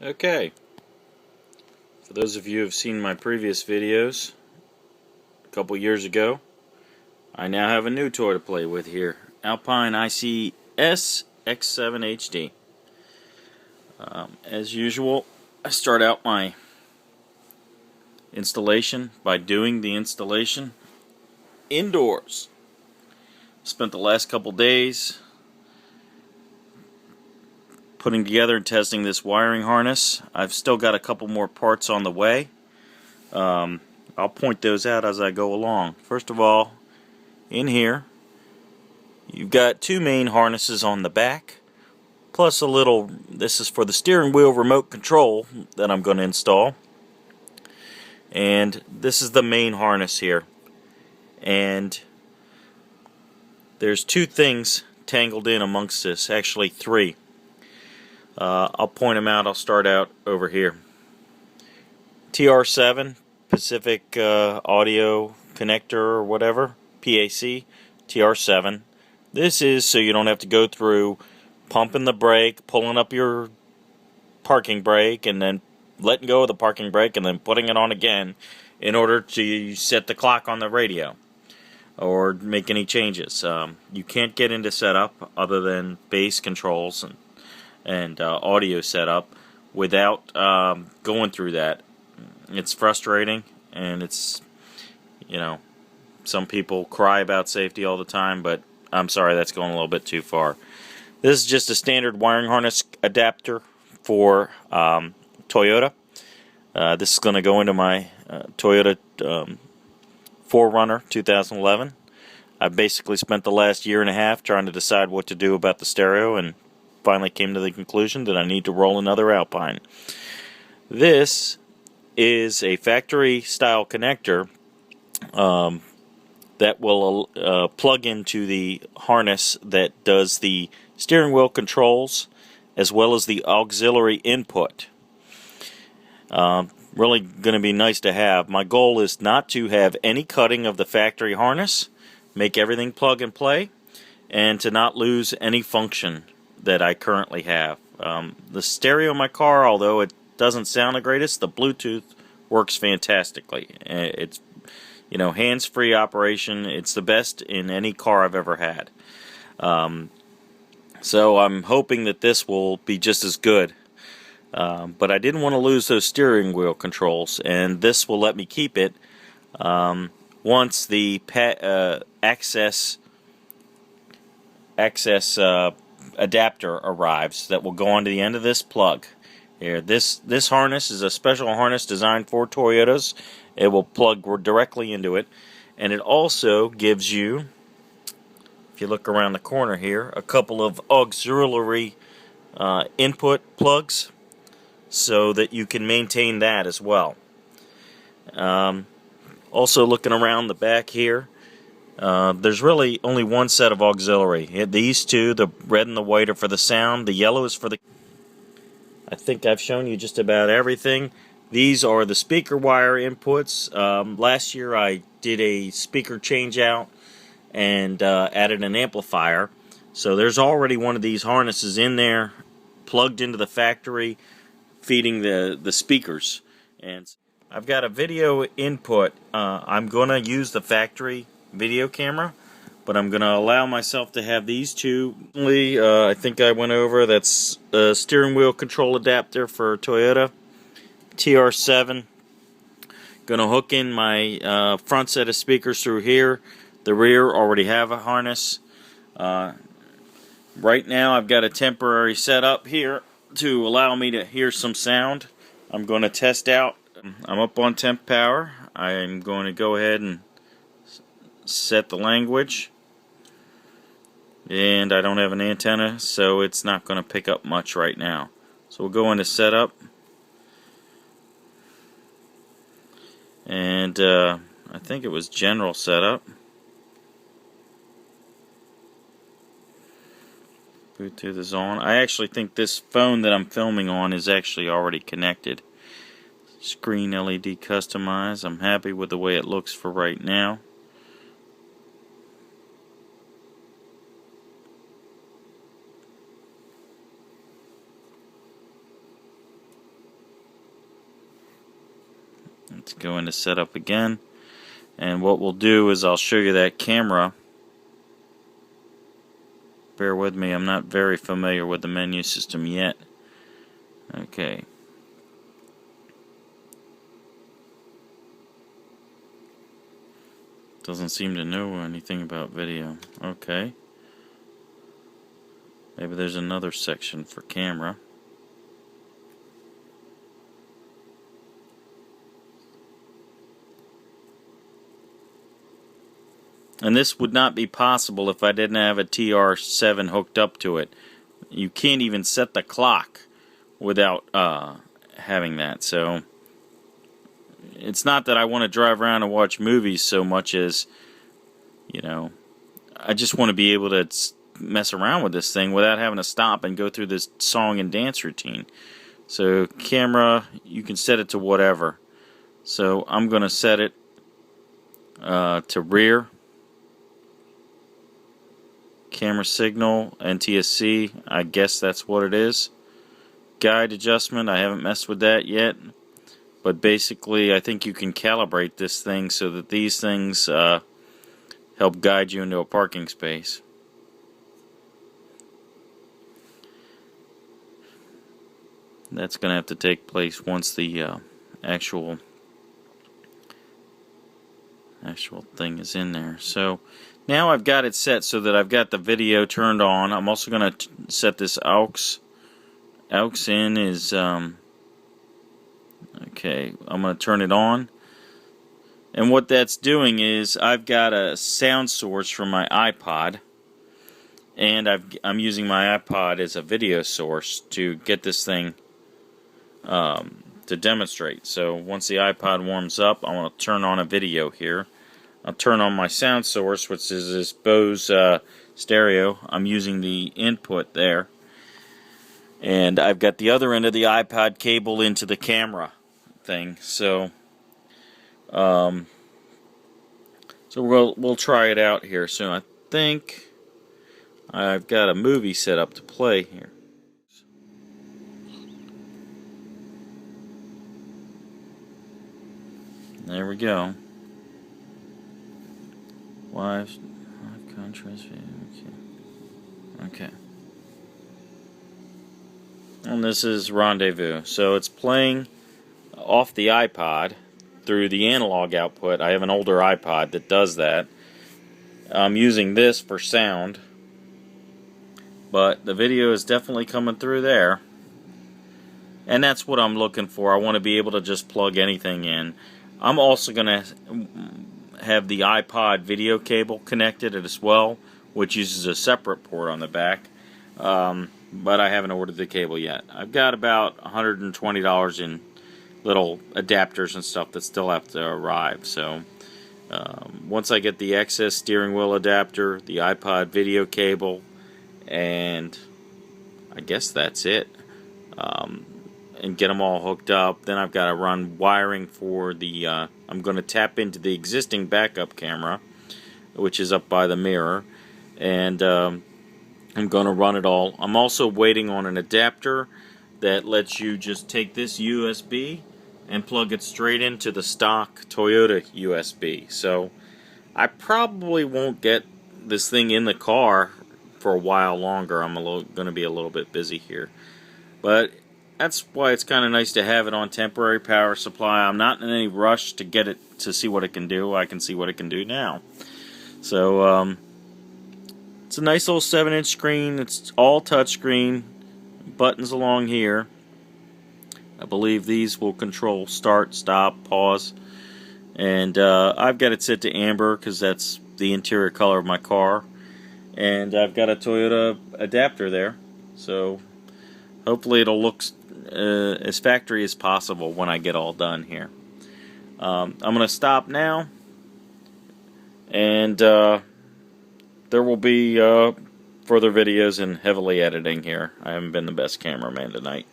Okay, for those of you who have seen my previous videos a couple years ago, I now have a new toy to play with here. Alpine ICS-X7HD. As usual, I start out my installation by doing the installation indoors. Spent the last couple days putting together and testing this wiring harness. I've still got a couple more parts on the way. I'll point those out as I go along. First of all, in here you've got two main harnesses on the back, plus a little, this is for the steering wheel remote control that I'm going to install. And this is the main harness here. And there's two things tangled in amongst this, actually three. I'll point them out. I'll start out over here. TR7, Pacific Audio Connector or whatever, PAC, TR7. This is so you don't have to go through pumping the brake, pulling up your parking brake, and then letting go of the parking brake, and then putting it on again in order to set the clock on the radio or make any changes. You can't get into setup other than bass controls and audio setup without going through that. It's frustrating, and it's, some people cry about safety all the time, but I'm sorry, that's going a little bit too far. This is just a standard wiring harness adapter for Toyota. This is going to go into my Toyota 4Runner 2011. I basically spent the last year and a half trying to decide what to do about the stereo, and finally came to the conclusion that I need to roll another Alpine. This is a factory style connector that will plug into the harness that does the steering wheel controls as well as the auxiliary input. Really going to be nice to have. My goal is not to have any cutting of the factory harness, make everything plug and play, and to not lose any function that I currently have. The stereo in my car, although it doesn't sound the greatest, the Bluetooth works fantastically. It's, hands-free operation. It's the best in any car I've ever had. So I'm hoping that this will be just as good. But I didn't want to lose those steering wheel controls, and this will let me keep it once the access adapter arrives that will go onto the end of this plug. Here, this harness is a special harness designed for Toyotas. It will plug directly into it, and it also gives you, if you look around the corner here, a couple of auxiliary input plugs so that you can maintain that as well. Also looking around the back here, there's really only one set of auxiliary. These two, the red and the white, are for the sound. The yellow is for the... I think I've shown you just about everything. These are the speaker wire inputs. Last year I did a speaker change out and added an amplifier. So there's already one of these harnesses in there, plugged into the factory, feeding the speakers. And I've got a video input. I'm going to use the factory video camera, but I'm going to allow myself to have these two. I think I went over, that's a steering wheel control adapter for Toyota, TR7. Going to hook in my front set of speakers through here. The rear already have a harness. Right now I've got a temporary setup here to allow me to hear some sound. I'm going to test out. I'm up on temp power. I'm going to go ahead and set the language, and I don't have an antenna, so it's not going to pick up much right now. So we'll go into setup, and I think it was general setup. Bluetooth is on. I actually think this phone that I'm filming on is actually already connected. Screen LED customize. I'm happy with the way it looks for right now. Let's go into setup again. And what we'll do is I'll show you that camera. Bear with me, I'm not very familiar with the menu system yet. Okay. Doesn't seem to know anything about video. Okay. Maybe there's another section for camera. And this would not be possible if I didn't have a TR7 hooked up to it. You can't even set the clock without having that. So it's not that I want to drive around and watch movies so much as, you know, I just want to be able to mess around with this thing without having to stop and go through this song and dance routine. So camera, you can set it to whatever. So I'm going to set it to rear. Camera signal, NTSC, I guess that's what it is. Guide adjustment, I haven't messed with that yet. But basically, I think you can calibrate this thing so that these things help guide you into a parking space. That's going to have to take place once the actual thing is in there. So now I've got it set so that I've got the video turned on. I'm also going to set this aux in is okay, I'm going to turn it on. And what that's doing is I've got a sound source from my iPod, and I'm using my iPod as a video source to get this thing to demonstrate. So once the iPod warms up, I want to turn on a video here. I'll turn on my sound source, which is this Bose stereo. I'm using the input there. And I've got the other end of the iPod cable into the camera thing. So we'll try it out here. So I think I've got a movie set up to play here. There we go. Live contrast video. Okay. And this is Rendezvous. So it's playing off the iPod through the analog output. I have an older iPod that does that. I'm using this for sound, but the video is definitely coming through there. And that's what I'm looking for. I want to be able to just plug anything in. I'm also going to have the iPod video cable connected as well, which uses a separate port on the back. But I haven't ordered the cable yet. I've got about $120 in little adapters and stuff that still have to arrive. So once I get the XS steering wheel adapter, the iPod video cable, and I guess that's it, and get them all hooked up, then I've got to run wiring for the I'm going to tap into the existing backup camera, which is up by the mirror, and I'm going to run it all. I'm also waiting on an adapter that lets you just take this USB and plug it straight into the stock Toyota USB. So I probably won't get this thing in the car for a while longer. I'm going to be a little bit busy here. But that's why it's kind of nice to have it on temporary power supply. I'm not in any rush to get it to see what it can do. I can see what it can do now. So it's a nice little 7-inch screen. It's all touchscreen. Buttons along here. I believe these will control start, stop, pause. And I've got it set to amber because that's the interior color of my car. And I've got a Toyota adapter there. So hopefully it'll look as factory as possible when I get all done here. I'm going to stop now, and there will be further videos and heavily editing here. I haven't been the best cameraman tonight.